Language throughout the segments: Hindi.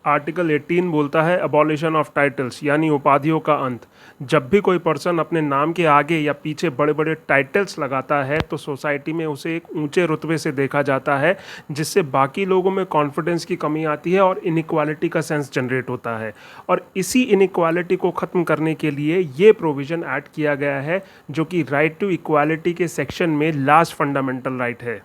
आर्टिकल 18 बोलता है अबॉलिशन ऑफ टाइटल्स यानी उपाधियों का अंत। जब भी कोई पर्सन अपने नाम के आगे या पीछे बड़े बड़े टाइटल्स लगाता है तो सोसाइटी में उसे एक ऊंचे रुतबे से देखा जाता है, जिससे बाकी लोगों में कॉन्फिडेंस की कमी आती है और इनइक्वालिटी का सेंस जनरेट होता है। और इसी इनइक्वालिटी को ख़त्म करने के लिए ये प्रोविज़न ऐड किया गया है, जो कि राइट टू इक्वालिटी के सेक्शन में लास्ट फंडामेंटल राइट है।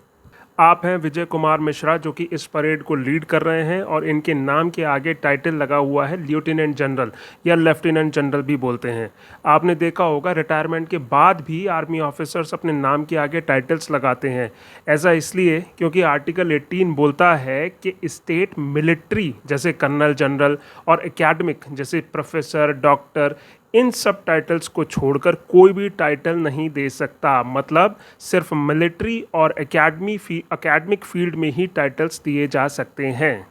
आप हैं विजय कुमार मिश्रा, जो कि इस परेड को लीड कर रहे हैं और इनके नाम के आगे टाइटल लगा हुआ है लेफ्टिनेंट जनरल या लेफ्टिनेंट जनरल भी बोलते हैं। आपने देखा होगा रिटायरमेंट के बाद भी आर्मी ऑफिसर्स अपने नाम के आगे टाइटल्स लगाते हैं। ऐसा इसलिए क्योंकि आर्टिकल 18 बोलता है कि स्टेट मिलिट्री जैसे कर्नल जनरल और एकेडमिक जैसे प्रोफेसर डॉक्टर, इन सब टाइटल्स को छोड़कर कोई भी टाइटल नहीं दे सकता। मतलब सिर्फ मिलिट्री और एकेडमिक फील्ड में ही टाइटल्स दिए जा सकते हैं।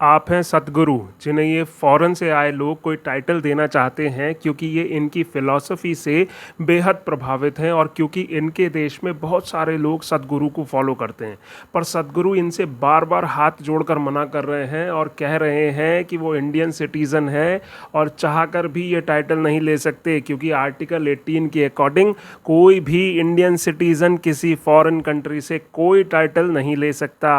आप हैं सतगुरु, जिन्हें ये फ़ॉरेन से आए लोग कोई टाइटल देना चाहते हैं क्योंकि ये इनकी फ़िलॉसफ़ी से बेहद प्रभावित हैं और क्योंकि इनके देश में बहुत सारे लोग सतगुरु को फॉलो करते हैं। पर सतगुरु इनसे बार बार हाथ जोड़कर मना कर रहे हैं और कह रहे हैं कि वो इंडियन सिटीज़न है और चाहकर भी ये टाइटल नहीं ले सकते, क्योंकि आर्टिकल 18 के अकॉर्डिंग कोई भी इंडियन सिटीज़न किसी फॉरेन कंट्री से कोई टाइटल नहीं ले सकता।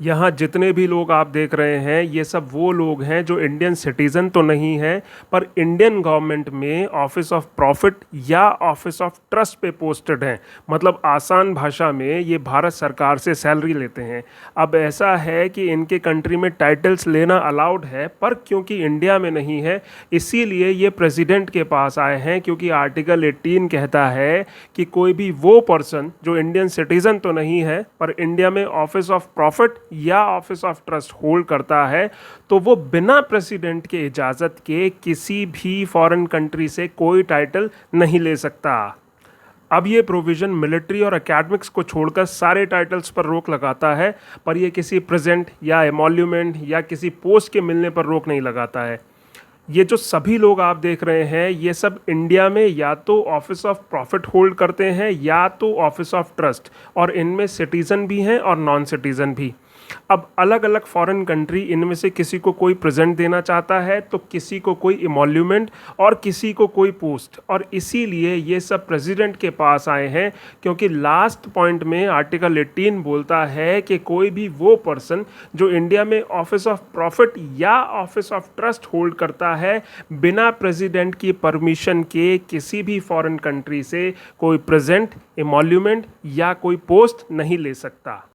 यहाँ जितने भी लोग आप देख रहे हैं ये सब वो लोग हैं जो इंडियन सिटीज़न तो नहीं है, पर इंडियन गवर्नमेंट में ऑफिस ऑफ प्रॉफिट या ऑफिस ऑफ ट्रस्ट पे पोस्टेड हैं। मतलब आसान भाषा में ये भारत सरकार से सैलरी लेते हैं। अब ऐसा है कि इनके कंट्री में टाइटल्स लेना अलाउड है, पर क्योंकि इंडिया में नहीं है इसीलिए ये प्रेसिडेंट के पास आए हैं, क्योंकि आर्टिकल 18 कहता है कि कोई भी वो पर्सन जो इंडियन सिटीज़न तो नहीं है पर इंडिया में ऑफिस ऑफ प्रॉफिट या ऑफिस ऑफ ट्रस्ट होल्ड करता है, तो वो बिना प्रेसिडेंट के इजाज़त के किसी भी फॉरेन कंट्री से कोई टाइटल नहीं ले सकता। अब ये प्रोविज़न मिलिट्री और एकेडमिक्स को छोड़कर सारे टाइटल्स पर रोक लगाता है, पर ये किसी प्रेजेंट या एमोल्यूमेंट या किसी पोस्ट के मिलने पर रोक नहीं लगाता है। ये जो सभी लोग आप देख रहे हैं ये सब इंडिया में या तो ऑफिस ऑफ प्रॉफिट होल्ड करते हैं या तो ऑफिस ऑफ ट्रस्ट, और इनमें सिटीज़न भी हैं और नॉन सिटीज़न भी। अब अलग अलग फॉरेन कंट्री इनमें से किसी को कोई प्रेजेंट देना चाहता है तो किसी को कोई इमोल्यूमेंट और किसी को कोई पोस्ट, और इसीलिए ये सब प्रेसिडेंट के पास आए हैं, क्योंकि लास्ट पॉइंट में आर्टिकल 18 बोलता है कि कोई भी वो पर्सन जो इंडिया में ऑफिस ऑफ प्रॉफिट या ऑफिस ऑफ ट्रस्ट होल्ड करता है बिना प्रेसिडेंट की परमिशन के किसी भी फॉरेन कंट्री से कोई प्रेजेंट, इमोल्यूमेंट या कोई पोस्ट नहीं ले सकता।